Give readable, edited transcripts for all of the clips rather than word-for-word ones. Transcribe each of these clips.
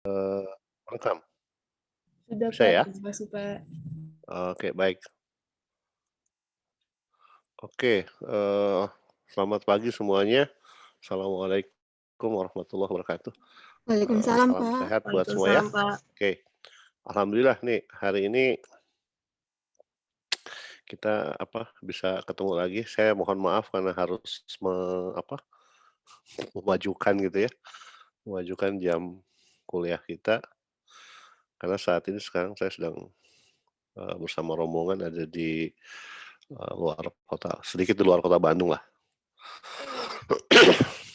Eee, Rekam? Sudah Bisa Pak, ya? terima kasih Pak. Oke, baik. Oke, selamat pagi semuanya. Assalamualaikum warahmatullahi wabarakatuh. Waalaikumsalam, Salam Pak. sehat buat semua ya. Waalaikumsalam Pak. Oke, alhamdulillah nih hari ini kita, bisa ketemu lagi. Saya mohon maaf karena harus memajukan gitu ya, memajukan jam kuliah kita, karena saat ini sekarang saya sedang, bersama rombongan ada di, luar kota, sedikit di luar kota Bandung lah.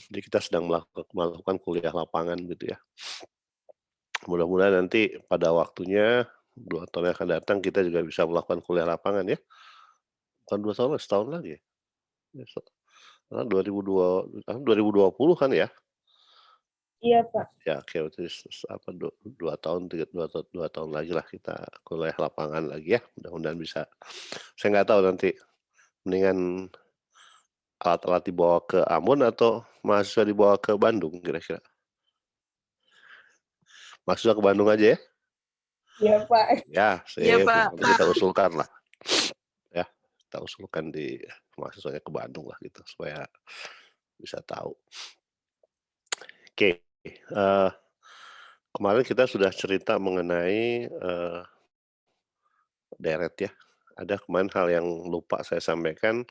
Jadi kita sedang melakukan kuliah lapangan gitu ya. Mudah-mudahan nanti pada waktunya 2 tahun yang akan datang kita juga bisa melakukan kuliah lapangan ya. Bukan 2 tahun lah, setahun lagi ya. Ya karena 2020 kan ya? Iya Pak. Ya oke berarti 2 tahun, 2 tahun lagi lah kita kuliah lapangan lagi ya, mudah-mudahan bisa. Saya nggak tahu nanti mendingan alat-alat dibawa ke Ambon atau mahasiswa dibawa ke Bandung kira-kira? Mahasiswa ke Bandung aja ya? Iya Pak. Ya Iya sip, Pak. nanti kita usulkan lah. Ya, kita usulkan di mahasiswanya ke Bandung lah gitu, supaya bisa tahu. Oke, kemarin kita sudah cerita mengenai, deret ya. Ada kemarin hal yang lupa saya sampaikan,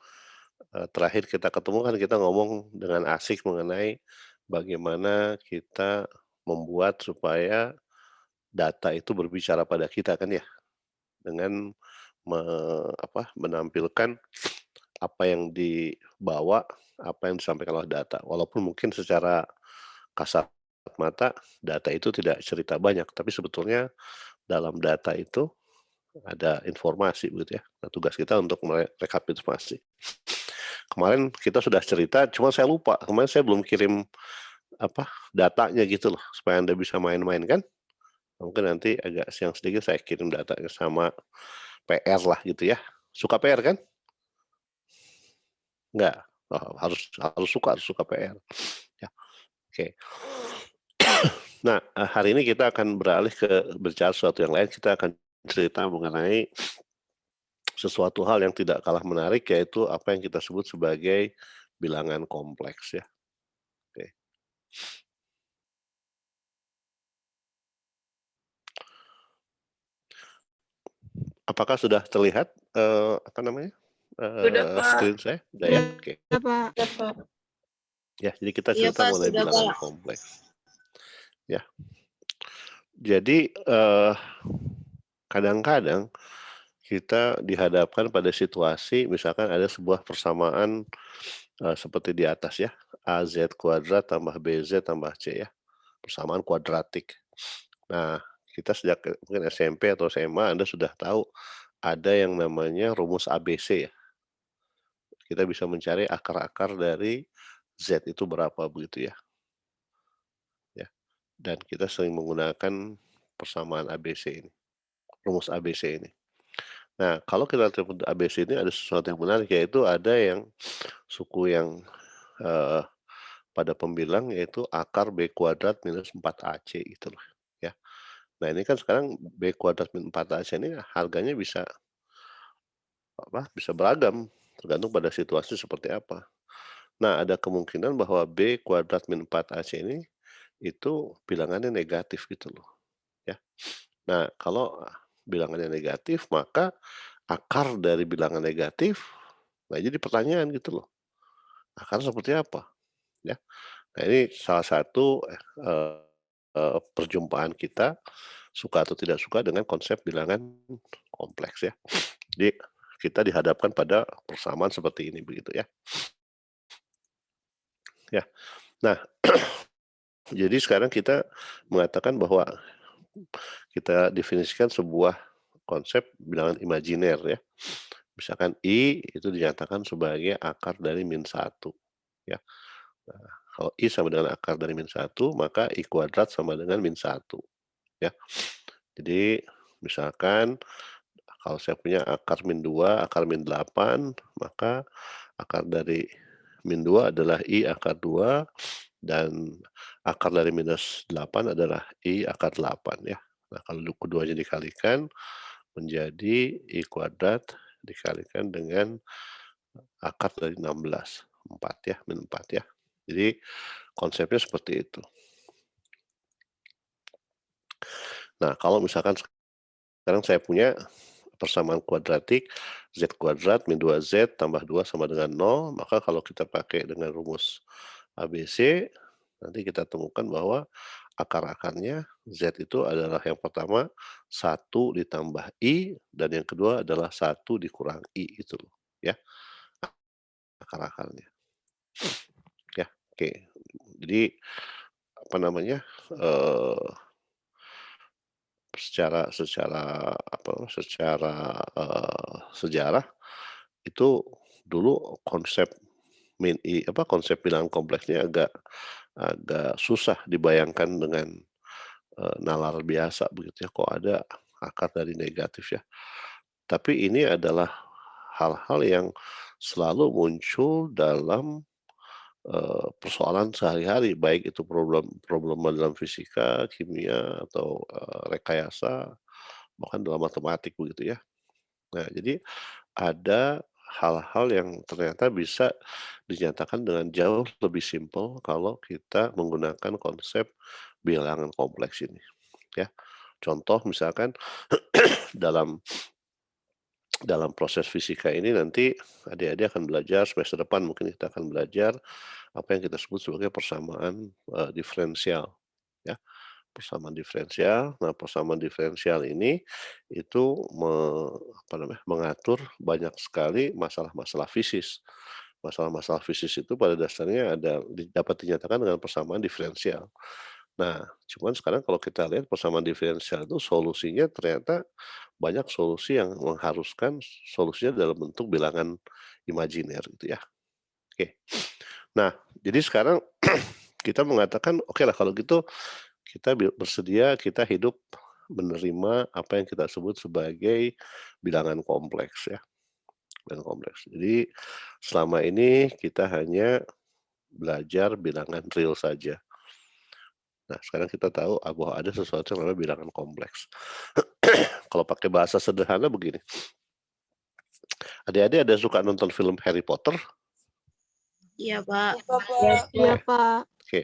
terakhir kita ketemu kan kita ngomong dengan asik mengenai bagaimana kita membuat supaya data itu berbicara pada kita kan ya, dengan menampilkan apa yang dibawa, apa yang disampaikan oleh data. Walaupun mungkin secara kasat mata data itu tidak cerita banyak, tapi sebetulnya dalam data itu ada informasi begitu ya. Nah, tugas kita untuk merekap informasi. Kemarin kita sudah cerita, cuma saya lupa, kemarin saya belum kirim datanya gitu loh, supaya Anda bisa main-main kan. Mungkin nanti agak siang sedikit saya kirim datanya sama PR lah gitu ya. Suka PR kan? Enggak? Oh, harus suka PR. Ya, oke. Nah, hari ini kita akan beralih ke berbicara sesuatu yang lain, kita akan cerita mengenai sesuatu hal yang tidak kalah menarik, yaitu apa yang kita sebut sebagai bilangan kompleks ya, oke. Apakah sudah terlihat, Sudah Pak. screen saya? Udah ya? Sudah, Oke. Pak. Sudah Pak. Ya, jadi kita Iya cerita Pak, mengenai sudah bilangan Pak. kompleks. Ya, jadi, kadang-kadang kita dihadapkan pada situasi misalkan ada sebuah persamaan, seperti di atas ya, AZ kuadrat tambah BZ tambah C ya, persamaan kuadratik. Nah, kita sejak mungkin SMP atau SMA Anda sudah tahu ada yang namanya rumus ABC ya. Kita bisa mencari akar-akar dari Z itu berapa begitu ya, ya. Dan kita sering menggunakan persamaan ABC ini, rumus ABC ini. Nah, kalau kita lihat rumus ABC ini ada sesuatu yang menarik yaitu ada yang suku yang, eee, pada pembilang yaitu akar B kuadrat minus 4AC gitu loh, ya. Nah, ini kan sekarang B kuadrat minus 4AC ini harganya bisa beragam, tergantung pada situasi seperti apa. Nah, ada kemungkinan bahwa B kuadrat min 4AC ini, itu bilangannya negatif gitu loh, ya. Nah, kalau bilangannya negatif, maka akar dari bilangan negatif, nah jadi pertanyaan gitu loh, akar seperti apa, ya. Nah, ini salah satu, eee eee, perjumpaan kita, suka atau tidak suka dengan konsep bilangan kompleks ya. Jadi, kita dihadapkan pada persamaan seperti ini begitu ya. Ya, nah jadi sekarang kita mengatakan bahwa kita definisikan sebuah konsep bilangan imajiner ya. Misalkan I itu dinyatakan sebagai akar dari -1 ya. Nah, kalau I sama dengan akar dari -1 maka I kuadrat sama dengan -1 ya. Jadi misalkan kalau saya punya akar -2, akar -8 maka akar dari -2 adalah I akar 2 dan akar dari -8 adalah I akar 8 ya. Nah, kalau keduanya dikalikan menjadi I kuadrat dikalikan dengan akar dari 16, 4 ya, -4 ya. Jadi konsepnya seperti itu. Nah, kalau misalkan sekarang saya punya persamaan kuadratik Z kuadrat min 2Z tambah 2 sama dengan 0, maka kalau kita pakai dengan rumus ABC, nanti kita temukan bahwa akar-akarnya Z itu adalah yang pertama 1 ditambah I dan yang kedua adalah 1 dikurang I itu loh, ya, akar-akarnya. Ya, oke. Jadi, apa namanya, eee, secara sejarah itu dulu konsep bilangan kompleksnya agak agak susah dibayangkan dengan, nalar biasa begitu ya, kok ada akar dari negatif ya. Tapi ini adalah hal-hal yang selalu muncul dalam, persoalan sehari-hari, baik itu problema dalam fisika, kimia, atau, rekayasa, bahkan dalam matematik begitu ya. Nah, jadi ada hal-hal yang ternyata bisa dinyatakan dengan jauh lebih simpel kalau kita menggunakan konsep bilangan kompleks ini, ya. Contoh misalkan dalam dalam proses fisika ini nanti adik-adik akan belajar, semester depan mungkin kita akan belajar apa yang kita sebut sebagai persamaan, diferensial, ya. Persamaan diferensial. Nah, persamaan diferensial ini itu apa namanya, mengatur banyak sekali masalah-masalah fisis. Masalah-masalah fisis itu pada dasarnya dapat dinyatakan dengan persamaan diferensial. Nah, cuman sekarang kalau kita lihat persamaan diferensial itu solusinya ternyata banyak solusi yang mengharuskan solusinya dalam bentuk bilangan imajiner gitu ya. Oke. Nah, jadi sekarang kita mengatakan, "Oke lah kalau gitu kita bersedia kita hidup menerima apa yang kita sebut sebagai bilangan kompleks ya, bilangan kompleks. Jadi selama ini kita hanya belajar bilangan real saja. Nah, sekarang kita tahu bahwa ada sesuatu yang namanya bilangan kompleks. Kalau pakai bahasa sederhana begini, adik-adik ada suka nonton film Harry Potter? Iya, Pak. Iya, Iya, Oke, Pak. oke.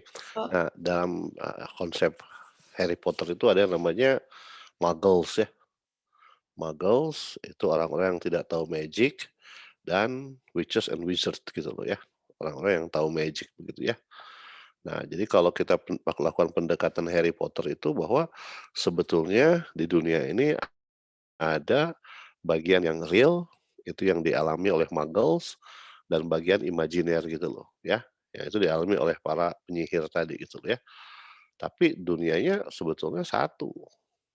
Nah, dalam, konsep Harry Potter itu ada yang namanya muggles ya. Muggles itu orang-orang yang tidak tahu magic dan witches and wizards gitu loh ya, orang-orang yang tahu magic begitu ya. Nah, jadi kalau kita lakukan pendekatan Harry Potter itu bahwa sebetulnya di dunia ini ada bagian yang real, itu yang dialami oleh muggles, dan bagian imajiner gitu loh ya, yang itu dialami oleh para penyihir tadi gitu loh ya. Tapi dunianya sebetulnya satu.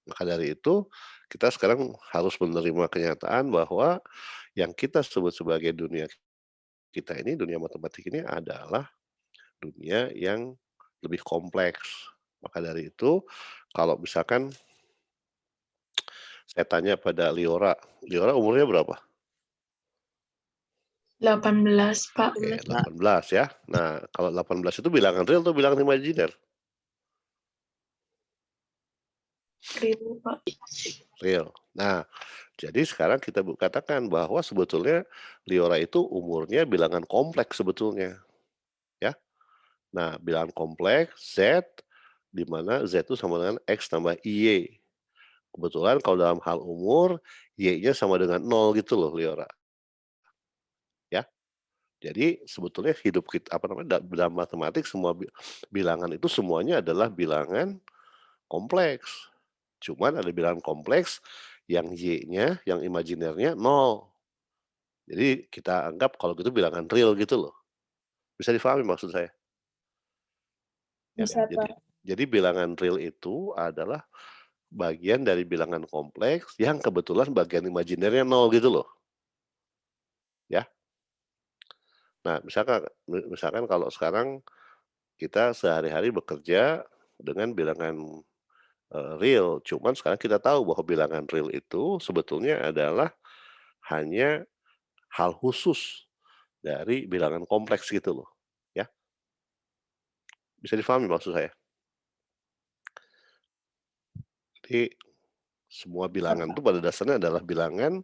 Maka dari itu, kita sekarang harus menerima kenyataan bahwa yang kita sebut sebagai dunia kita ini, dunia matematik ini adalah dunia yang lebih kompleks. Maka dari itu, kalau misalkan saya tanya pada Liora, Liora umurnya berapa? 18, Pak. Oke, 18, Pak. 18 ya. Nah, kalau 18 itu bilangan real atau bilangan imajiner? Real, Pak. Real. Nah, jadi sekarang kita katakan bahwa sebetulnya Liora itu umurnya bilangan kompleks sebetulnya, ya. Nah, bilangan kompleks Z, di mana Z itu sama dengan X tambah IY. Kebetulan kalau dalam hal umur, Y-nya sama dengan 0 gitu loh, Liora, ya. Jadi sebetulnya hidup kita apa namanya, dalam matematik semua bilangan itu semuanya adalah bilangan kompleks. Cuman ada bilangan kompleks yang Y-nya, yang imajinernya 0. Jadi kita anggap kalau gitu bilangan real gitu loh. Bisa difahami maksud saya? Ya, bisa, jadi Pak. jadi bilangan real itu adalah bagian dari bilangan kompleks yang kebetulan bagian imajinernya 0 gitu loh, ya. Nah, misalkan kalau sekarang kita sehari-hari bekerja dengan bilangan, real, cuman sekarang kita tahu bahwa bilangan real itu sebetulnya adalah hanya hal khusus dari bilangan kompleks gitu loh, ya. Bisa difahami maksud saya? Jadi, semua bilangan itu pada dasarnya adalah bilangan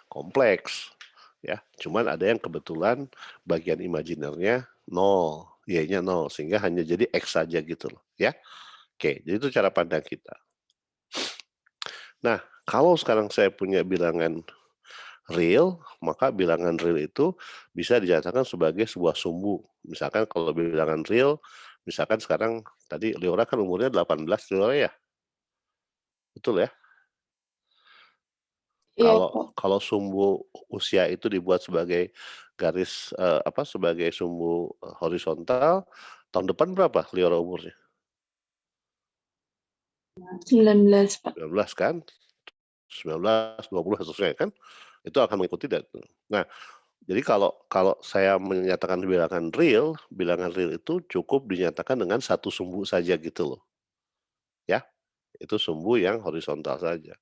kompleks, ya. Cuman ada yang kebetulan bagian imajinernya 0, Y-nya 0, sehingga hanya jadi X saja gitu loh, ya. Oke, jadi itu cara pandang kita. Nah, kalau sekarang saya punya bilangan real, maka bilangan real itu bisa dinyatakan sebagai sebuah sumbu. Misalkan kalau bilangan real, misalkan sekarang tadi Leora kan umurnya 18 Leora ya? Betul ya? Iya, Kalau Pak. kalau sumbu usia itu dibuat sebagai garis, sebagai sumbu, horizontal, tahun depan berapa Leora umurnya? 19, Pak. 19 kan? 19, 20 seterusnya kan? Itu akan mengikuti nah, jadi kalau kalau saya menyatakan bilangan real itu cukup dinyatakan dengan satu sumbu saja gitu loh, ya. Itu sumbu yang horizontal saja.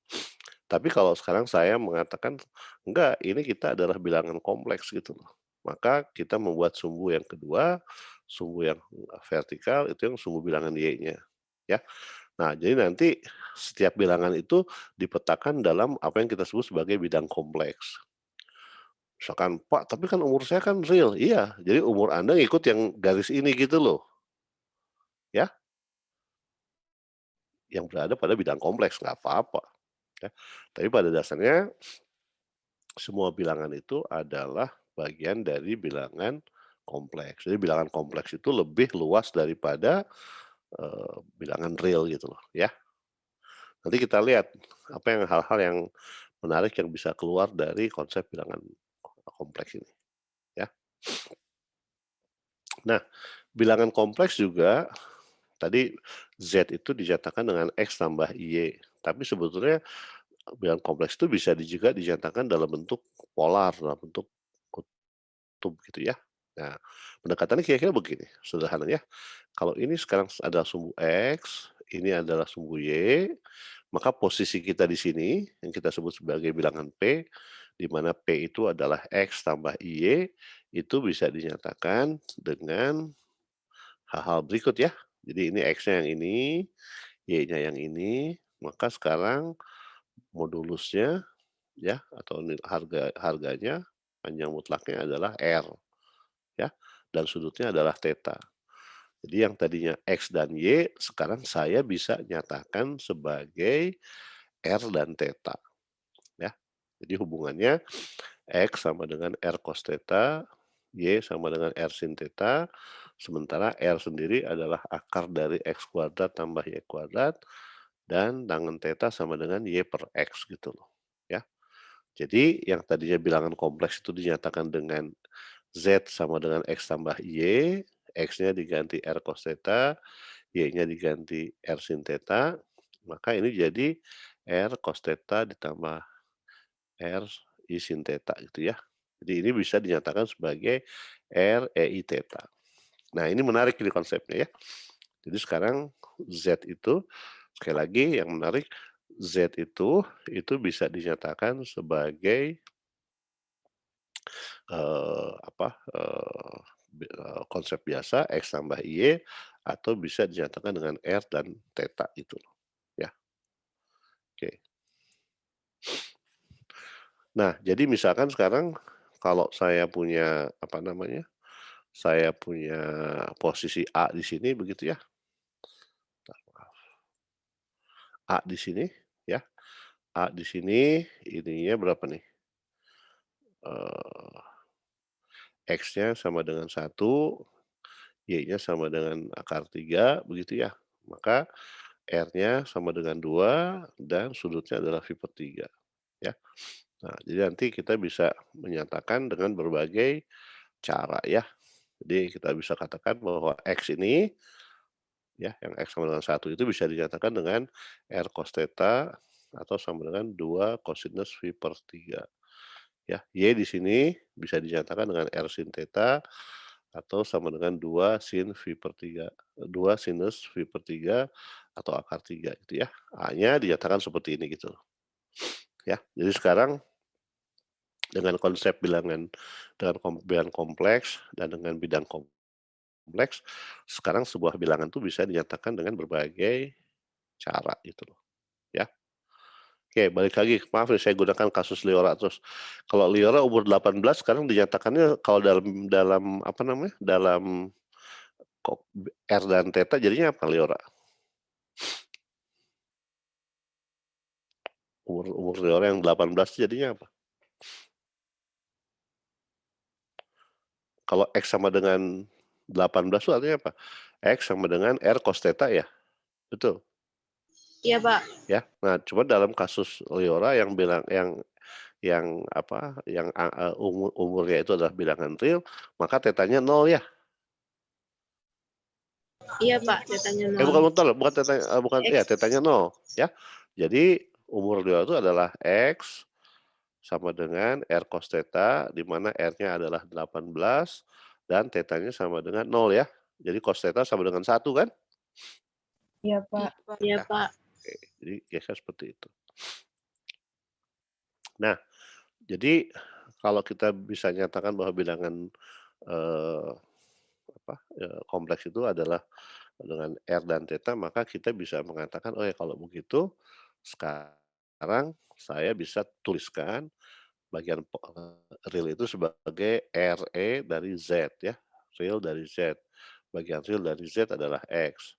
Tapi kalau sekarang saya mengatakan, enggak, ini kita adalah bilangan kompleks gitu loh. Maka kita membuat sumbu yang kedua, sumbu yang vertikal itu yang sumbu bilangan Y-nya, ya. Nah, jadi nanti setiap bilangan itu dipetakan dalam apa yang kita sebut sebagai bidang kompleks. Misalkan, "Pak, tapi kan umur saya kan real." Iya, jadi umur Anda ngikut yang garis ini gitu loh, ya, yang berada pada bidang kompleks, nggak apa-apa, ya. Tapi pada dasarnya semua bilangan itu adalah bagian dari bilangan kompleks. Jadi bilangan kompleks itu lebih luas daripada, bilangan real gitu loh, ya. Nanti kita lihat apa yang hal-hal yang menarik yang bisa keluar dari konsep bilangan kompleks ini, ya. Nah, bilangan kompleks juga tadi Z itu dinyatakan dengan X tambah Y, tapi sebetulnya bilangan kompleks itu bisa juga dinyatakan dalam bentuk polar, dalam bentuk kutub gitu ya. Nah, pendekatannya kira-kira begini, sederhananya, kalau ini sekarang adalah sumbu X, ini adalah sumbu Y, maka posisi kita di sini yang kita sebut sebagai bilangan P, di mana P itu adalah X tambah Y, itu bisa dinyatakan dengan hal-hal berikut ya. Jadi ini X-nya yang ini, Y-nya yang ini, maka sekarang modulusnya ya atau harganya panjang mutlaknya adalah R ya dan sudutnya adalah theta. Jadi yang tadinya X dan Y sekarang saya bisa nyatakan sebagai R dan theta ya. Jadi hubungannya X sama dengan R cos theta, Y sama dengan R sin theta, sementara R sendiri adalah akar dari X kuadrat tambah Y kuadrat, dan tangen theta sama dengan Y per X gitu loh, ya. Jadi yang tadinya bilangan kompleks itu dinyatakan dengan Z sama dengan X tambah Y, X-nya diganti R cos theta, Y-nya diganti R sin theta, maka ini jadi R cos theta ditambah R I sin theta gitu ya. Jadi ini bisa dinyatakan sebagai R E I theta. Nah, ini menarik ini konsepnya ya. Jadi sekarang Z itu sekali lagi yang menarik Z itu bisa dinyatakan sebagai konsep biasa X tambah Y atau bisa dinyatakan dengan R dan theta gitu loh ya. Oke. Nah, jadi misalkan sekarang kalau saya punya apa namanya, saya punya posisi A di sini begitu ya. A di sini ya, A di sini ininya berapa nih, X-nya sama dengan 1, Y-nya sama dengan akar 3 begitu ya. Maka R-nya sama dengan 2 dan sudutnya adalah pi/3 ya. Nah, jadi nanti kita bisa menyatakan dengan berbagai cara ya. Jadi kita bisa katakan bahwa X ini ya, yang X sama dengan 1 itu bisa dinyatakan dengan R cos theta atau sama dengan 2 cosinus pi/3 ya. Y di sini bisa dinyatakan dengan R sin theta atau sama dengan 2 sin pi/3, 2 sinus pi/3 atau akar 3 gitu ya. A-nya dinyatakan seperti ini gitu ya. Jadi sekarang dengan konsep bilangan dengan bilangan kompleks dan dengan bidang kompleks, sekarang sebuah bilangan itu bisa dinyatakan dengan berbagai cara gitu loh, ya. Oke, balik lagi, maaf nih saya gunakan kasus Liora terus. Kalau Liora umur 18 sekarang dinyatakannya kalau dalam dalam apa namanya, dalam R dan theta jadinya apa Liora? Umur Liora yang 18 jadinya apa? Kalau X sama dengan 18 itu artinya apa? X sama dengan R cos theta ya? Betul? Iya, Pak. Ya. Nah, cuma dalam kasus Liora yang bilang yang apa, yang umurnya itu adalah bilangan real, maka tetanya 0 ya? Iya, Pak. Tetanya Bukan 0. betul, bukan tetanya bukan X. ya, tetanya 0 ya. Jadi umur Liora itu adalah X sama dengan R cos theta, di mana R-nya adalah 18 dan tetanya sama dengan 0 ya. Jadi cos theta sama dengan 1 kan? Iya, Pak. Iya, Pak. Oke, jadi kira seperti itu. Nah, jadi kalau kita bisa nyatakan bahwa bilangan kompleks itu adalah dengan R dan theta, maka kita bisa mengatakan, oh ya kalau begitu sekarang saya bisa tuliskan bagian real itu sebagai RE dari Z ya, real dari Z. Bagian real dari Z adalah X.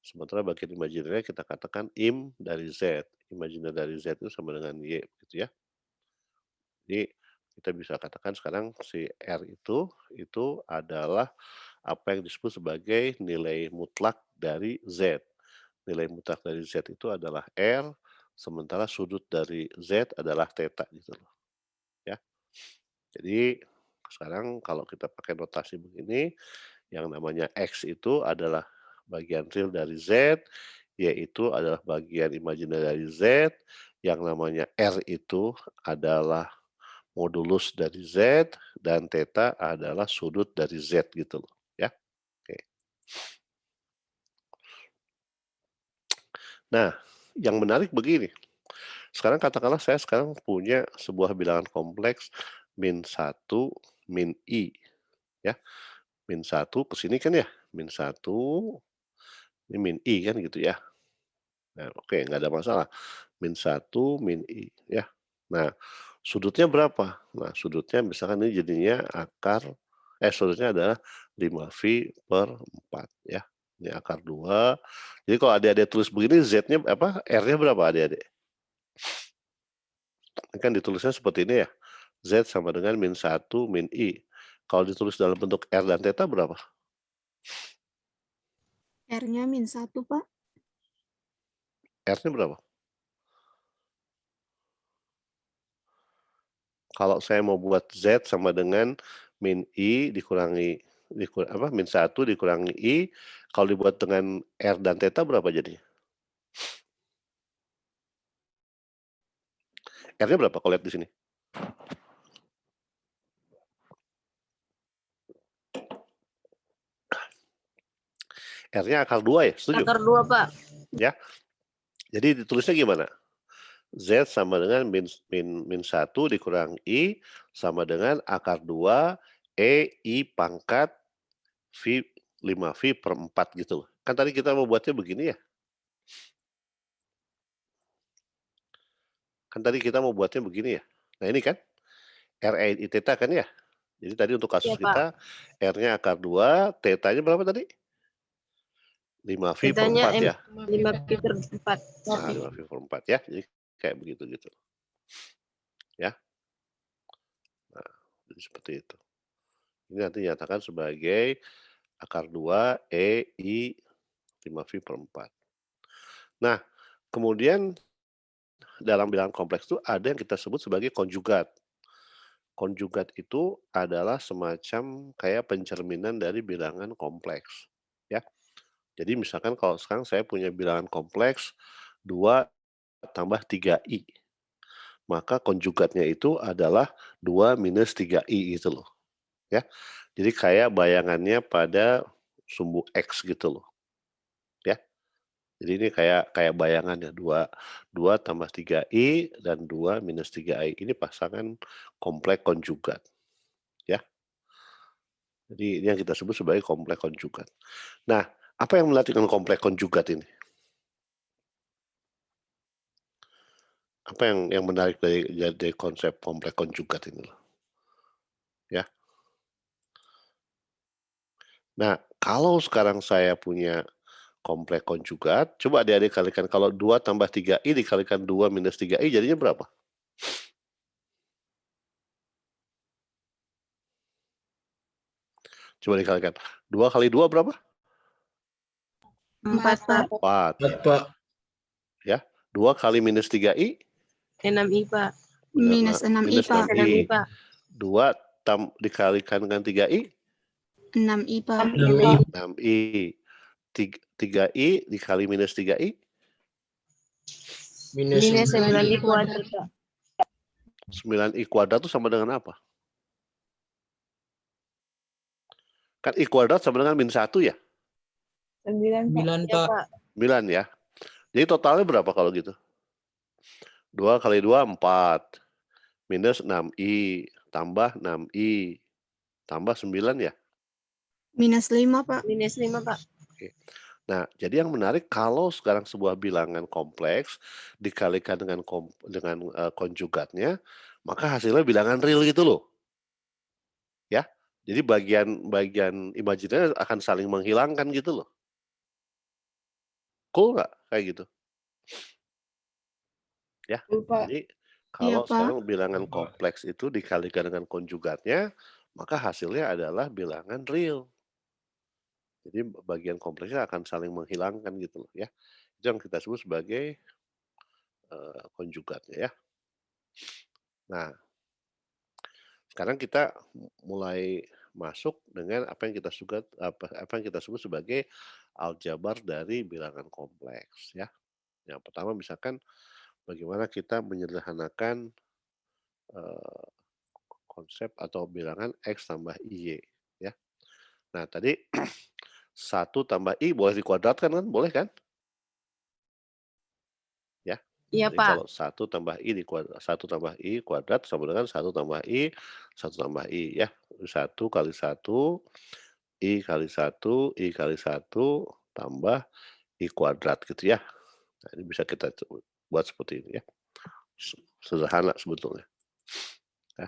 Sementara bagian imajiner kita katakan im dari Z. Imajiner dari Z itu sama dengan Y gitu ya. Jadi kita bisa katakan sekarang si R itu adalah apa yang disebut sebagai nilai mutlak dari Z. Nilai mutlak dari Z itu adalah R, sementara sudut dari Z adalah theta gitu loh. Ya. Jadi sekarang kalau kita pakai notasi begini, yang namanya X itu adalah bagian real dari Z, Y itu adalah bagian imajiner dari Z, yang namanya R itu adalah modulus dari Z, dan theta adalah sudut dari Z gitu loh. Ya. Oke. Nah, yang menarik begini. Sekarang katakanlah saya sekarang punya sebuah bilangan kompleks min 1 min I. Ya, min 1 ke sini kan ya, min 1 ini min I kan gitu ya. Nah, oke, nggak ada masalah. Min 1 min I ya. Nah, sudutnya berapa? Nah, sudutnya misalkan ini jadinya sudutnya adalah 5V/4 ya. Ini akar 2. Jadi kalau adik-adik tulis begini Z-nya apa? R-nya berapa adik-adik? Ini kan ditulisnya seperti ini ya. Z sama dengan min 1 min I. Kalau ditulis dalam bentuk R dan theta berapa? R-nya min 1, Pak. R-nya berapa? Kalau saya mau buat Z sama dengan min I dikurangi min 1 dikurangi I, kalau dibuat dengan R dan theta berapa jadi? R-nya berapa kalau lihat di sini? R-nya akar 2 ya, setuju? Akar 2, Pak. Ya. Jadi ditulisnya gimana? Z sama dengan min 1 dikurangi I sama dengan akar 2 I pangkat V 5V/4 gitu. Kan tadi kita mau buatnya begini ya. Kan tadi kita mau buatnya begini ya. Nah ini kan RE I theta kan ya. Jadi tadi untuk kasus Iya, Pak. kita R-nya akar 2, theta-nya berapa tadi? 5V/4 ya. 5V/4. Nah, 5V/4 ya. Jadi kayak begitu gitu. Ya. Nah, jadi seperti itu. Ini nanti dinyatakan sebagai akar 2 I 5V/4. Nah, kemudian dalam bilangan kompleks itu ada yang kita sebut sebagai konjugat. Konjugat itu adalah semacam kayak pencerminan dari bilangan kompleks, ya. Jadi misalkan kalau sekarang saya punya bilangan kompleks 2 tambah 3i, maka konjugatnya itu adalah 2 minus 3i gitu loh, ya. Jadi kayak bayangannya pada sumbu X gitu loh, ya. Jadi ini kayak kayak bayangannya 2 tambah 3i dan 2 minus 3i. Ini pasangan kompleks konjugat, ya. Jadi ini yang kita sebut sebagai kompleks konjugat. Nah, apa yang menarik dengan kompleks konjugat ini? Apa yang menarik dari konsep kompleks konjugat ini loh? Ya. Nah, kalau sekarang saya punya kompleks konjugat, coba adik-adik kalikan kalau 2 tambah 3i dikalikan 2 minus 3i jadinya berapa? Coba dikalikan. 2 kali 2 berapa? 4, Pak. 4. Pak. Ya. 2 kali minus 3i? 6i, Pak. Minus 6i, minus Pak. 6i, Pak. 2 dikalikan dengan 3i? 6i, Pak. 6i, Pak. 6i. 3i dikali minus 3i? Minus 9i kuadrat, Pak. 9i kuadrat itu sama dengan apa? Kan i kuadrat sama dengan min 1 ya? 9, Pak. 9, Ya, Pak. Pak. 9 ya. Jadi totalnya berapa kalau gitu? 2 kali 2, 4. Minus 6i. Tambah 6i. Tambah 9 ya? Minus 5, Pak. Minus 5, Pak. Nah, jadi yang menarik kalau sekarang sebuah bilangan kompleks dikalikan dengan konjugatnya, maka hasilnya bilangan real gitu loh. Ya. Jadi bagian imajiner akan saling menghilangkan gitu loh. Cool nggak kayak gitu? Ya. Lupa. Jadi Iya, kalau Pak. sekarang bilangan kompleks itu dikalikan dengan konjugatnya, maka hasilnya adalah bilangan real. Jadi bagian kompleksnya akan saling menghilangkan gitu loh ya. Itu yang kita sebut sebagai konjugatnya ya. Nah, sekarang kita mulai masuk dengan apa yang kita sebut sebagai aljabar dari bilangan kompleks ya. Yang pertama misalkan bagaimana kita menyederhanakan konsep atau bilangan x tambah y ya. Nah, tadi 1 tambah i boleh dikuadratkan kan? Boleh kan? Ya. Iya, Jadi Pak. kalau 1 tambah i 1 tambah i kuadrat sama dengan 1 tambah i, 1 tambah i ya. 1 kali 1, i kali 1, i kali 1 tambah i kuadrat gitu ya. Nah, ini bisa kita buat seperti ini ya. Sederhana sebetulnya. Ya.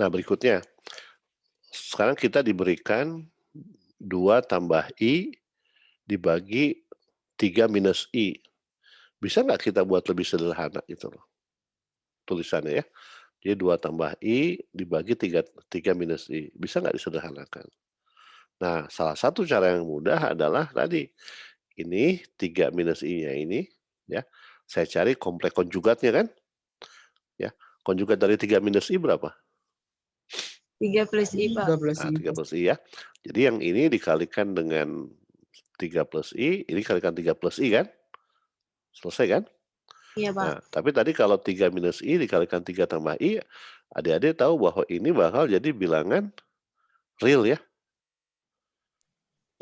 Nah, berikutnya. Sekarang kita diberikan 2 tambah i dibagi 3 minus i. Bisa nggak kita buat lebih sederhana itu loh, tulisannya ya. Jadi 2 tambah i dibagi 3 minus i. Bisa nggak disederhanakan? Nah, salah satu cara yang mudah adalah tadi, ini 3 minus i-nya ini, ya, saya cari kompleks konjugatnya kan? Ya, konjugat dari 3 minus i berapa? 3 plus i, Pak. 3 plus Nah, i. 3 plus i ya. Jadi yang ini dikalikan dengan 3 plus i, ini kalikan 3 plus i kan? Selesai kan? Iya, Pak. Nah, tapi tadi kalau 3 minus i dikalikan 3 tambah i, adik-adik tahu bahwa ini bakal jadi bilangan real ya?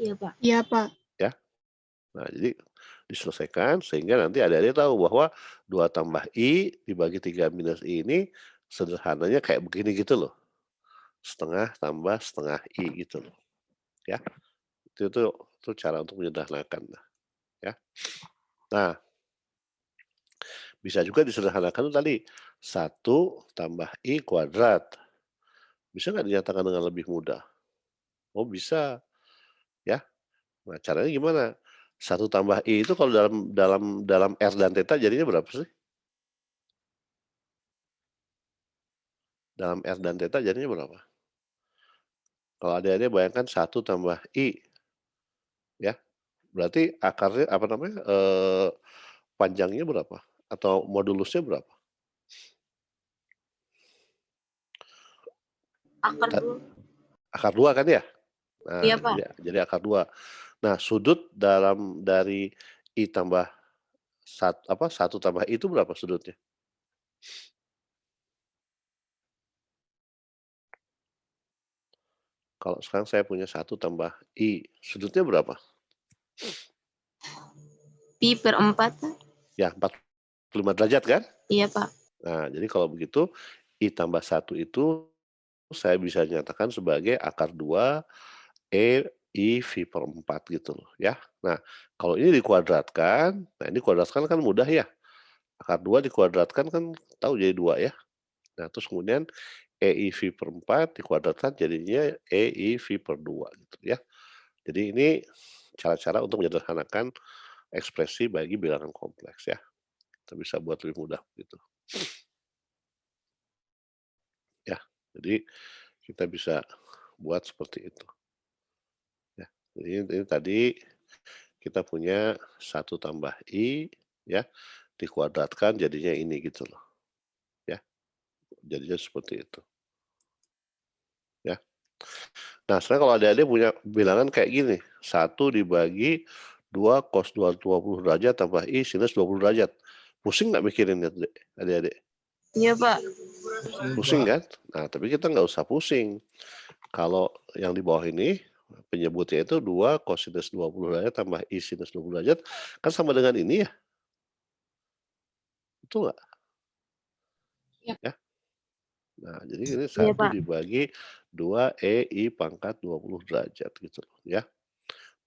Iya, Pak. Iya, Pak. Ya. Nah, jadi diselesaikan sehingga nanti adik-adik tahu bahwa 2 tambah i dibagi 3 minus i ini sederhananya kayak begini gitu loh. Setengah tambah setengah i gitu loh. Ya. Itu cara untuk menyederhanakan. Ya. Nah, bisa juga disederhanakan tadi 1 tambah i kuadrat. Bisa nggak dinyatakan dengan lebih mudah? Oh bisa, ya. Nah caranya gimana? 1 tambah i itu kalau dalam r dan theta jadinya berapa sih? Dalam r dan theta jadinya berapa? Kalau adik-adik bayangkan 1 tambah i, ya. Berarti akarnya apa namanya? Panjangnya berapa? Atau modulusnya berapa? Akar 2. Akar 2 kan ya? Nah, Iya, Pak. jadi akar 2. Nah, sudut dari i tambah 1 tambah i itu berapa sudutnya? Kalau sekarang saya punya 1 tambah i, sudutnya berapa? Pi per 4, Pak. Ya, 45 derajat kan? Iya, Pak. Nah, jadi kalau begitu I tambah 1 itu saya bisa nyatakan sebagai akar 2 I V per 4 gitu loh ya. Nah, kalau ini dikuadratkan, nah ini kuadratkan kan mudah ya. Akar 2 dikuadratkan kan tahu jadi 2 ya. Nah, terus kemudian EIV per 4 dikuadratkan jadinya EIV per 2 gitu ya. Jadi ini cara-cara untuk menyederhanakan ekspresi bagi bilangan kompleks ya. Kita bisa buat lebih mudah gitu. Ya, jadi kita bisa buat seperti itu. Ya, jadi ini tadi kita punya 1 tambah I ya, dikuadratkan jadinya ini gitu loh. Ya, jadinya seperti itu. Ya. Nah, sekarang kalau adik-adik punya bilangan kayak gini, 1 dibagi 2 cos 20 derajat tambah I sinus 20 derajat. Pusing nggak mikirinnya adik-adik? Iya, Pak. Pusing kan? Nah, tapi kita nggak usah pusing. Kalau yang di bawah ini, penyebutnya itu 2 cosinus 20 derajat tambah I sinus 20 derajat, kan sama dengan ini ya? Betul nggak? Iya. Ya. Nah, jadi ini Iya, 1 Pak. dibagi 2 I pangkat 20 derajat gitu loh ya.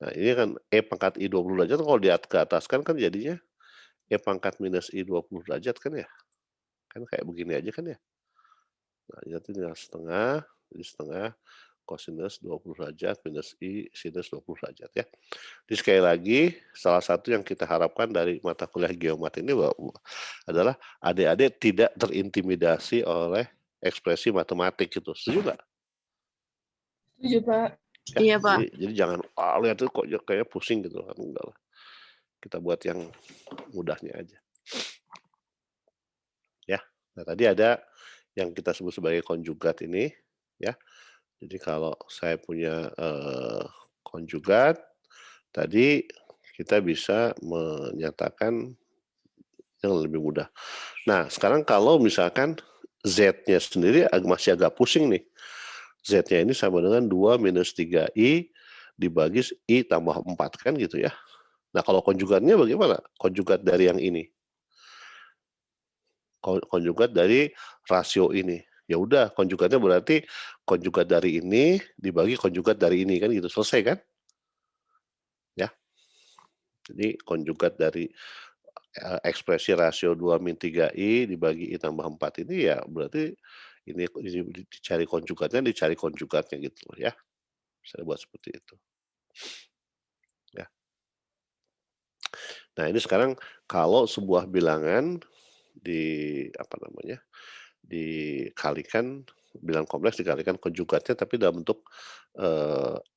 Nah, ini kan pangkat I 20 derajat kalau ke ataskan kan jadinya pangkat minus I 20 derajat kan ya? Kan kayak begini aja kan ya? Nah, jadi tinggal setengah, jadi setengah cosinus 20 derajat minus I sinus 20 derajat ya. Jadi sekali lagi, salah satu yang kita harapkan dari mata kuliah geomat ini adalah adik-adik tidak terintimidasi oleh ekspresi matematik gitu. Setuju nggak? Setuju, Pak. Ya, Iya, Pak. jadi jangan lihat itu kok kayak pusing gitu kan, enggak lah. Kita buat yang mudahnya aja. Ya. Nah, tadi ada yang kita sebut sebagai konjugat ini ya. Jadi kalau saya punya konjugat tadi kita bisa menyatakan yang lebih mudah. Nah, sekarang kalau misalkan Z-nya sendiri masih agak pusing nih. Z-nya ini sama dengan 2 minus 3I dibagi I tambah 4 kan gitu ya. Nah, kalau konjugatnya bagaimana? Konjugat dari yang ini. Konjugat dari rasio ini. Ya udah, konjugatnya berarti konjugat dari ini dibagi konjugat dari ini kan gitu. Selesai kan? Ya. Jadi konjugat dari ekspresi rasio 2 min 3I dibagi I tambah 4 ini ya berarti ini dicari konjugatnya gitu loh ya. Bisa buat seperti itu. Ya. Nah, ini sekarang kalau sebuah bilangan dikalikan bilangan kompleks dikalikan konjugatnya tapi dalam bentuk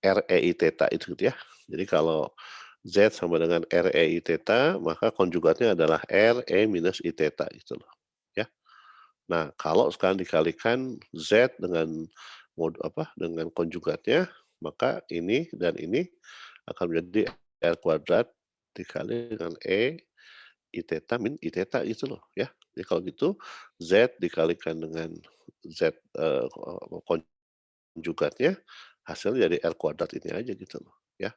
REI theta itu gitu ya. Jadi kalau Z sama dengan REI theta, maka konjugatnya adalah RE minus I theta gitu loh. Ya. Nah, kalau sekarang dikalikan Z dengan dengan konjugatnya, maka ini dan ini akan menjadi R kuadrat dikali dengan I theta min I theta gitu loh ya. Jadi kalau gitu Z dikalikan dengan Z konjugatnya hasilnya jadi R kuadrat ini aja gitu loh ya.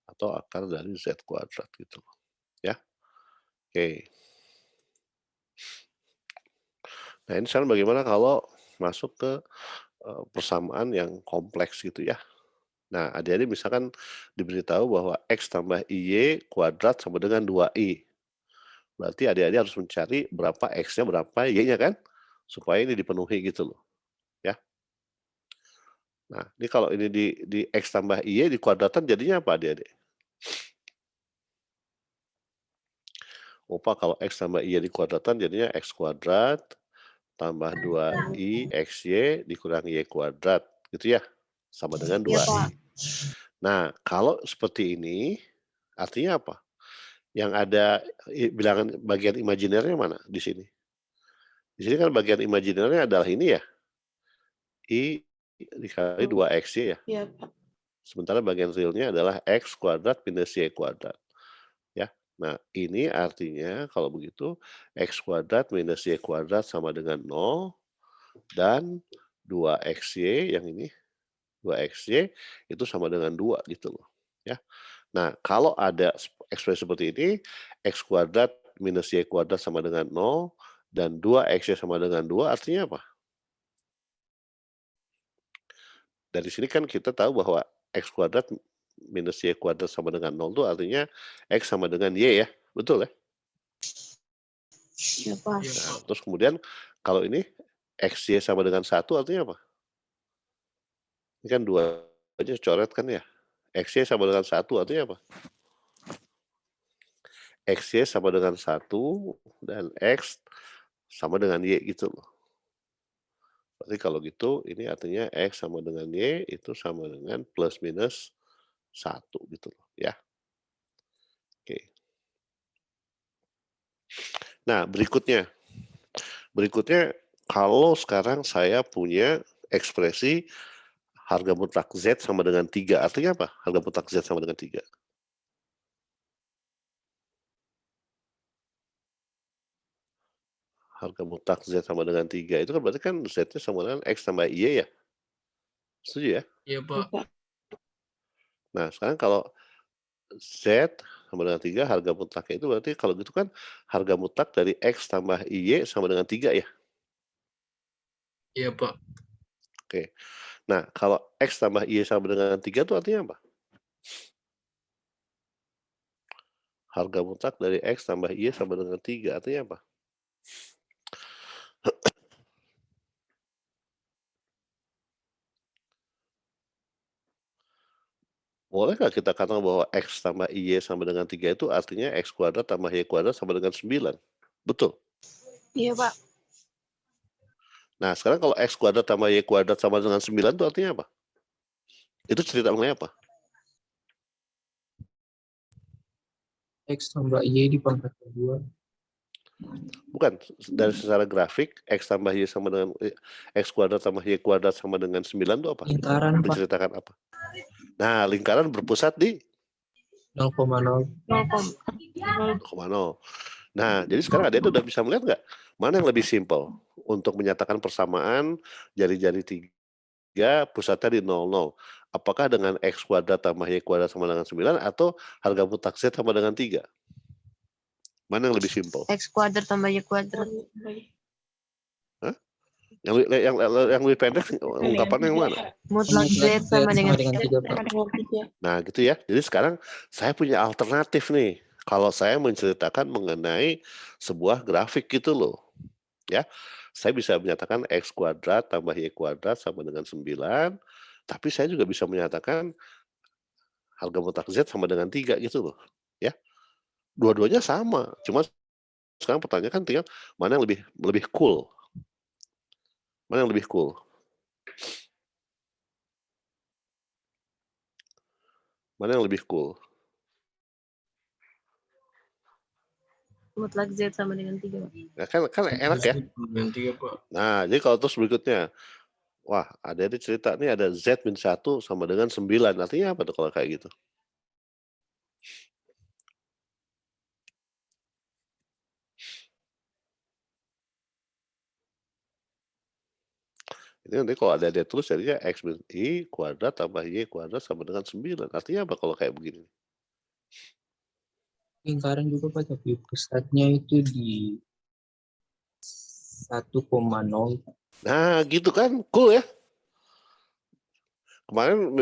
Atau akar dari Z kuadrat gitu loh ya. Oke. Nah, ini sekarang bagaimana kalau masuk ke persamaan yang kompleks gitu ya. Nah, adik-adik misalkan diberitahu bahwa X tambah IY kuadrat sama dengan 2I. Berarti adik-adik harus mencari berapa X-nya, berapa Y-nya kan? Supaya ini dipenuhi gitu loh. Ya. Nah, ini kalau ini di X tambah Y dikuadratan jadinya apa adik-adik? Kalau X tambah Y dikuadratan jadinya X kuadrat tambah 2I XY dikurangi Y kuadrat. Gitu ya? Sama dengan Iya, Pak. 2I. Nah, kalau seperti ini artinya apa? Yang ada bilangan bagian imajinernya mana di sini? Di sini kan bagian imajinernya adalah ini ya. I dikali 2XY ya. Iya, Pak. Sementara bagian realnya adalah X kuadrat minus Y kuadrat. Ya. Nah, ini artinya kalau begitu X kuadrat minus Y kuadrat sama dengan 0 dan 2XY yang ini 2XY itu sama dengan 2 gitu loh. Ya. Nah, kalau ada ekspresi seperti ini, X kuadrat minus Y kuadrat sama dengan 0 dan 2XY sama dengan 2 artinya apa? Dari sini kan kita tahu bahwa X kuadrat minus Y kuadrat sama dengan 0 itu artinya X sama dengan Y ya, betul ya? Iya, Pak. Nah, terus kemudian kalau ini XY sama dengan 1 artinya apa? Ini kan 2 aja coret kan ya? XY sama dengan 1 artinya apa? XY sama dengan 1 dan X sama dengan Y gitu loh. Berarti kalau gitu ini artinya X sama dengan Y itu sama dengan plus minus 1 gitu loh ya. Oke. Nah berikutnya kalau sekarang saya punya ekspresi harga mutlak Z sama dengan 3, artinya apa? Harga mutlak Z sama dengan 3. Harga mutlak Z sama dengan 3 itu kan berarti kan Z-nya sama dengan X tambah Y ya? Setuju ya? Iya, Pak. Nah sekarang kalau Z sama dengan 3 harga mutlaknya itu berarti kalau gitu kan harga mutlak dari X tambah Y sama dengan 3 ya? Iya, Pak. Oke. Nah kalau X tambah Y sama dengan 3 itu artinya apa? Harga mutlak dari X tambah Y sama dengan 3 artinya apa? Boleh nggak kita katakan bahwa X tambah Y sama dengan 3 itu artinya X kuadrat tambah Y kuadrat sama dengan 9? Betul? Iya, Pak. Nah sekarang kalau X kuadrat tambah Y kuadrat sama dengan 9 itu artinya apa? Itu cerita mengenai apa? X tambah Y dipangkat ke 2. Bukan, dari secara grafik X tambah Y sama dengan X kuadrat tambah Y kuadrat sama dengan 9 itu apa? Lingkaran, Pak. Menceritakan apa? Nah, lingkaran berpusat di 0,0. 0,0. Nah, jadi sekarang adik udah bisa melihat nggak mana yang lebih simpel untuk menyatakan persamaan jari-jari 3 pusatnya di 00. Apakah dengan X kuadrat tambah Y kuadrat sama dengan 9 atau harga mutlak Z sama dengan 3? Mana yang lebih simpel? X kuadrat tambah Y kuadrat. Yang lebih pendek ungkapannya yang mana? Mutlak Z sama dengan 3, Pak. Nah, gitu ya. Jadi sekarang saya punya alternatif nih. Kalau saya menceritakan mengenai sebuah grafik gitu loh. Ya. Saya bisa menyatakan X kuadrat tambah Y kuadrat sama dengan 9. Tapi saya juga bisa menyatakan harga mutlak Z sama dengan 3 gitu loh. Ya. Dua-duanya sama. Cuma sekarang pertanyaan kan tinggal mana yang lebih cool. Mana yang lebih cool? Mana yang lebih cool? mutlak Z sama dengan 3, Pak. Ya kan enak ya. Dengan 3, Pak. Nah, jadi kalau terus berikutnya, wah ada cerita nih ada Z min 1 sama dengan 9. Artinya apa tuh kalau kayak gitu? Ini nanti kalau ada terus jadinya X min Y kuadrat tambah Y kuadrat sama dengan 9. Artinya apa kalau kayak begini? Lingkaran juga, Pak, tapi pusatnya itu di 1,0. Nah gitu kan, cool ya. Kemarin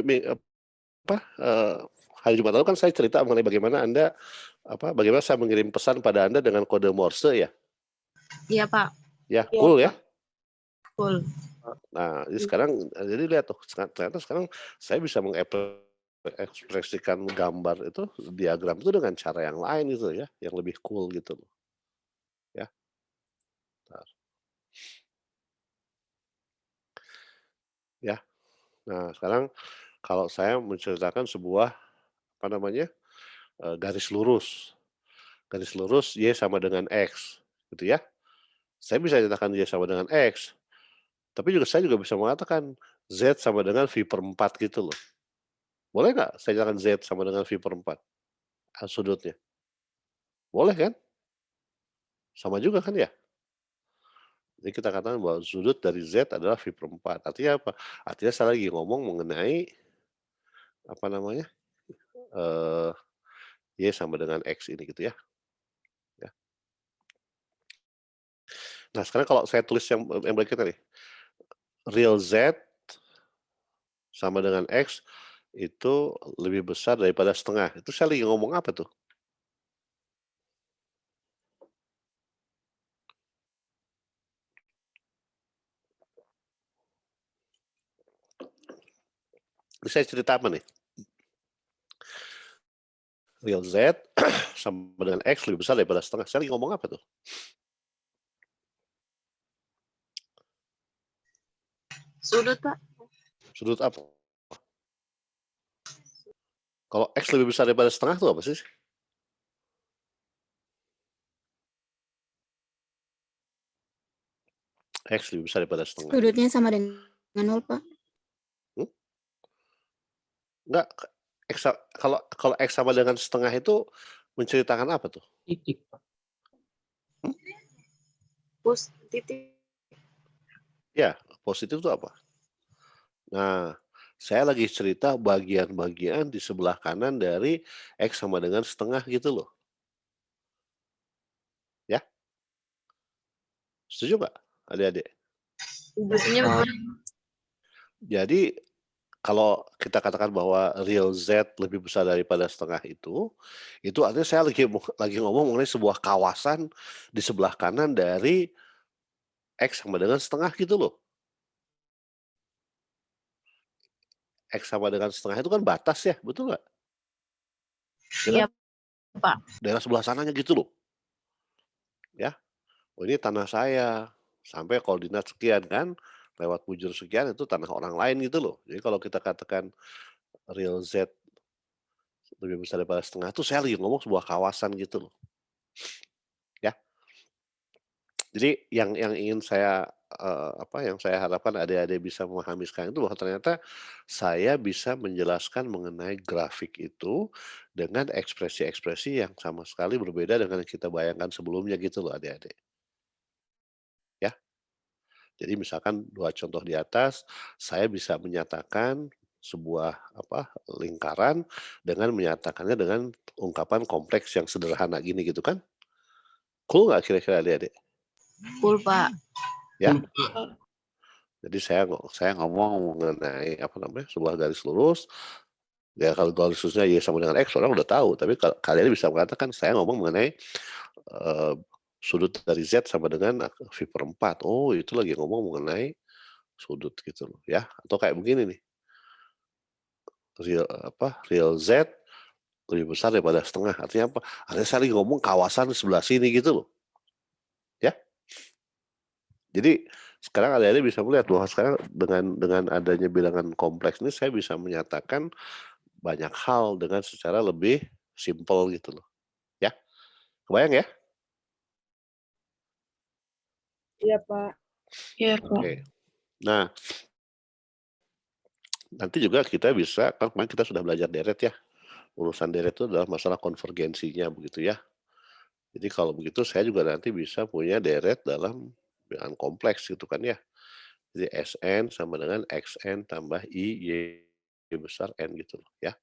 hari Jumat lalu kan saya cerita mengenai bagaimana bagaimana saya mengirim pesan pada Anda dengan kode Morse ya. Iya, Pak. Ya, cool ya. Cool. Nah, jadi sekarang jadi lihat tuh ternyata sekarang saya bisa mengekspresikan gambar itu diagram itu dengan cara yang lain gitu ya, yang lebih cool gitu loh. Ya. Ya. Nah, sekarang kalau saya menceritakan sebuah garis lurus. Garis lurus Y sama dengan X, gitu ya. Saya bisa nyatakan Y sama dengan X, tapi saya juga bisa mengatakan Z sama dengan V/4 gitu loh. Boleh nggak saya nyatakan Z sama dengan V/4 sudutnya? Boleh kan? Sama juga kan ya? Jadi kita katakan bahwa sudut dari Z adalah V/4. Artinya apa? Artinya saya lagi ngomong mengenai eee, Y sama dengan X ini gitu ya. Ya. Nah sekarang kalau saya tulis yang berikutnya nih, real Z sama dengan X itu lebih besar daripada setengah. Itu saya lagi ngomong apa tuh? Ini saya cerita apa nih? Real Z sama dengan X lebih besar daripada setengah. Saya lagi ngomong apa tuh? Sudut, Pak. Sudut apa? Kalau X lebih besar daripada setengah itu apa sih? X lebih besar daripada setengah. Sudutnya sama dengan 0, Pak. Enggak, kalau X sama dengan setengah itu menceritakan apa tuh? Titik, Pak. Titik. Ya, positif itu apa? Nah, saya lagi cerita bagian-bagian di sebelah kanan dari X sama dengan setengah gitu loh. Ya? Setuju nggak adik-adik? Sudutnya Jadi kalau kita katakan bahwa real Z lebih besar daripada setengah itu artinya saya lagi ngomong mengenai sebuah kawasan di sebelah kanan dari X sama dengan setengah gitu loh. X sama dengan setengah itu kan batas ya, betul nggak? Iya, Pak. Daerah sebelah sananya gitu loh. Ya, oh ini tanah saya, sampai koordinat sekian kan, lewat bujur sekian itu tanah orang lain gitu loh. Jadi kalau kita katakan real Z lebih besar daripada setengah itu saya lagi ngomong sebuah kawasan gitu loh. Ya. Jadi yang ingin saya yang saya harapkan adik-adik bisa memahami sekarang itu bahwa ternyata saya bisa menjelaskan mengenai grafik itu dengan ekspresi-ekspresi yang sama sekali berbeda dengan yang kita bayangkan sebelumnya gitu loh adik-adik. Ya. Jadi misalkan 2 contoh di atas, saya bisa menyatakan sebuah lingkaran dengan menyatakannya dengan ungkapan kompleks yang sederhana gini gitu kan. Cool nggak kira-kira adik-adik? Cool, Pak. Ya. Jadi saya ngomong mengenai sebuah garis lurus. Ya kalau garis lurusnya Y sama dengan X orang udah tahu, tapi kalian bisa mengatakan saya ngomong mengenai sudut dari Z sama dengan V/4. Oh, itu lagi ngomong mengenai sudut gitu loh ya. Atau kayak begini nih. Real Z lebih besar daripada setengah. Artinya apa? Artinya saya lagi ngomong kawasan di sebelah sini gitu loh. Ya. Jadi sekarang adik-adik bisa melihat bahwa sekarang dengan adanya bilangan kompleks ini saya bisa menyatakan banyak hal dengan secara lebih simpel gitu loh. Ya. Kebayang ya? Iya, Pak. Iya, Oke. Nah, nanti juga kita bisa, kan kemarin kita sudah belajar deret ya. Urusan deret itu adalah masalah konvergensinya begitu ya. Jadi kalau begitu saya juga nanti bisa punya deret dalam bilangan kompleks gitu kan ya. Jadi Sn sama dengan Xn tambah I Y besar N gitu loh ya.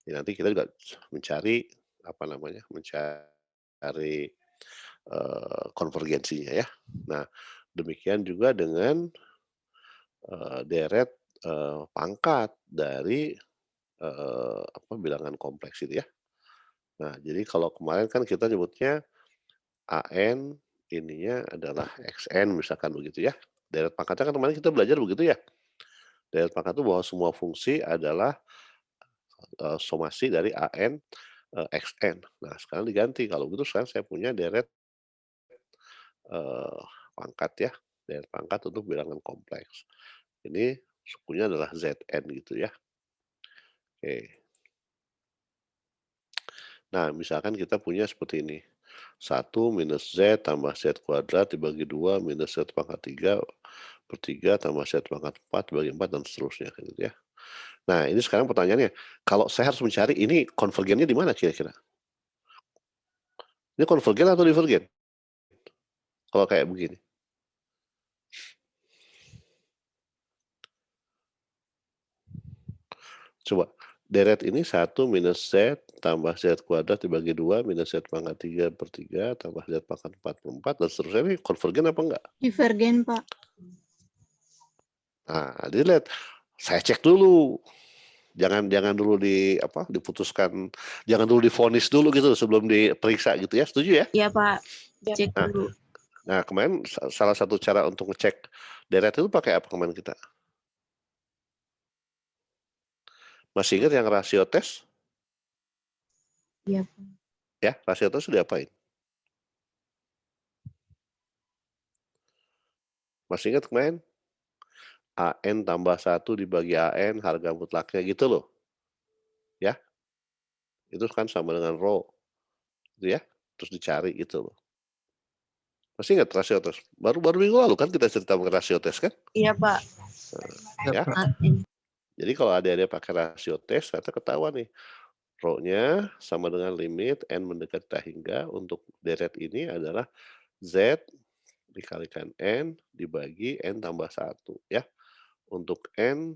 Jadi nanti kita juga mencari mencari konvergensinya ya. Nah, demikian juga dengan deret pangkat dari bilangan kompleks itu ya. Nah, jadi kalau kemarin kan kita nyebutnya AN ininya adalah XN misalkan begitu ya. Deret pangkatnya kan kemarin kita belajar begitu ya. Deret pangkat itu bahwa semua fungsi adalah somasi dari AN XN. Nah, sekarang diganti kalau begitu sekarang saya punya deret pangkat ya, deret pangkat untuk bilangan kompleks. Ini sukunya adalah ZN gitu ya. Oke. Nah, misalkan kita punya seperti ini. 1 minus Z tambah Z kuadrat dibagi 2 minus Z pangkat 3/3 tambah Z pangkat 4 dibagi 4 dan seterusnya gitu ya. Nah, ini sekarang pertanyaannya, kalau saya harus mencari ini konvergennya di mana kira-kira? Ini konvergen atau divergen? Kalau kayak begini. Coba, deret ini 1 minus Z tambah Z kuadrat dibagi 2 minus Z pangkat 3/3 tambah Z pangkat 4/4 dan seterusnya, ini konvergen apa enggak? Divergen, Pak. Nah, dilihat Saya cek dulu. Jangan dulu diputuskan, jangan dulu divonis dulu gitu sebelum diperiksa gitu ya. Setuju ya? Iya, Pak. Ya. Cek dulu. Nah, kemarin salah satu cara untuk ngecek deret itu pakai apa kemarin kita? Masih ingat yang rasio tes? Iya, Pak. Ya, rasio tes sudah diapain? Masih ingat kemarin? AN tambah 1 dibagi AN, harga mutlaknya gitu loh. Ya, itu kan sama dengan rho. Gitu ya, terus dicari gitu loh. Masih ingat rasio tes? Baru minggu lalu kan kita cerita mengenai rasio tes kan? Iya, Pak. Ya. Jadi kalau adik-adik pakai rasio tes, ternyata ketahuan nih. Rho-nya sama dengan limit N mendekati tak hingga untuk deret ini adalah Z dikalikan N dibagi N tambah 1 ya. Untuk N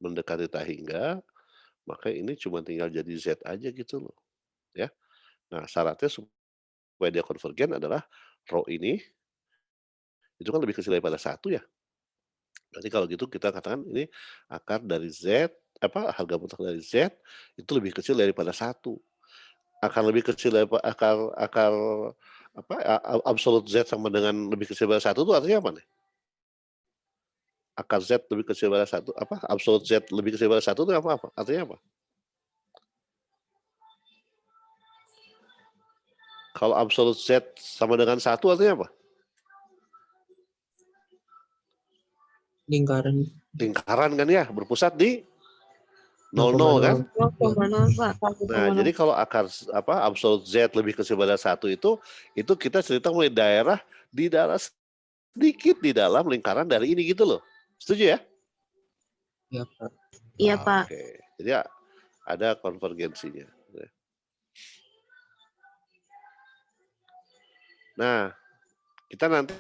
mendekati tak hingga, maka ini cuma tinggal jadi Z aja gitu loh. Ya. Nah, syaratnya supaya dia konvergen adalah rho ini itu kan lebih kecil daripada 1 ya. Berarti kalau gitu kita katakan ini akar dari Z, harga mutlak dari Z itu lebih kecil daripada 1. Akar lebih kecil daripada akar absolut Z sama dengan lebih kecil daripada 1 itu artinya apa nih? Akar Z lebih kecil daripada 1, absolut Z lebih kecil daripada 1 itu apa? Artinya apa? Kalau absolut Z sama dengan 1 artinya apa? Lingkaran. Lingkaran kan ya, berpusat di 00 kan? 0,0, Pak. Nah, jadi kalau akar absolut Z lebih kecil daripada 1 itu kita cerita mulai daerah sedikit di dalam lingkaran dari ini gitu loh. Setuju ya? Iya, Pak. Iya, Pak. Oke. Jadi ada konvergensinya. Nah, kita nanti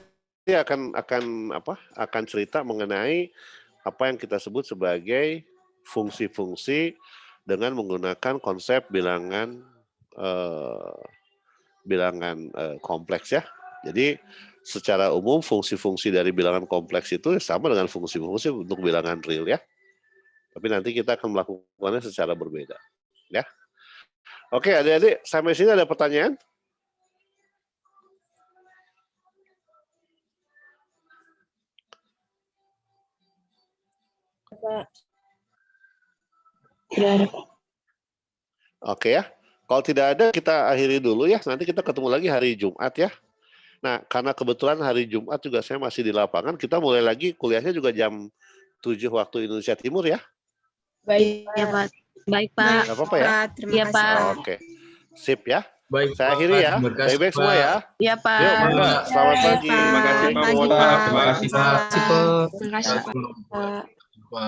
akan cerita mengenai apa yang kita sebut sebagai fungsi-fungsi dengan menggunakan konsep bilangan kompleks ya. Jadi secara umum fungsi-fungsi dari bilangan kompleks itu sama dengan fungsi-fungsi untuk bilangan real ya. Tapi nanti kita akan melakukannya secara berbeda ya. Oke, adik-adik, sampai sini ada pertanyaan? Pak. Tidak ada, Pak. Oke ya. Kalau tidak ada kita akhiri dulu ya. Nanti kita ketemu lagi hari Jumat ya. Nah, karena kebetulan hari Jumat juga saya masih di lapangan, kita mulai lagi kuliahnya juga jam 7 waktu Indonesia Timur ya. Baik, Iya, Pak. Baik, Pak. Nggak apa-apa ya? Terima Iya, kasih, Pak. Oke. Sip ya. Baik, Saya akhiri ya. Terima kasih, Baik-baik semua Pak. ya. Iya, Pak. Yuk, mangga. Selamat Pak. pagi. Terima kasih, Pak. Mohon maaf, terima kasih, Pak. Terima kasih, Pak. Terima kasih, Pak. Pak.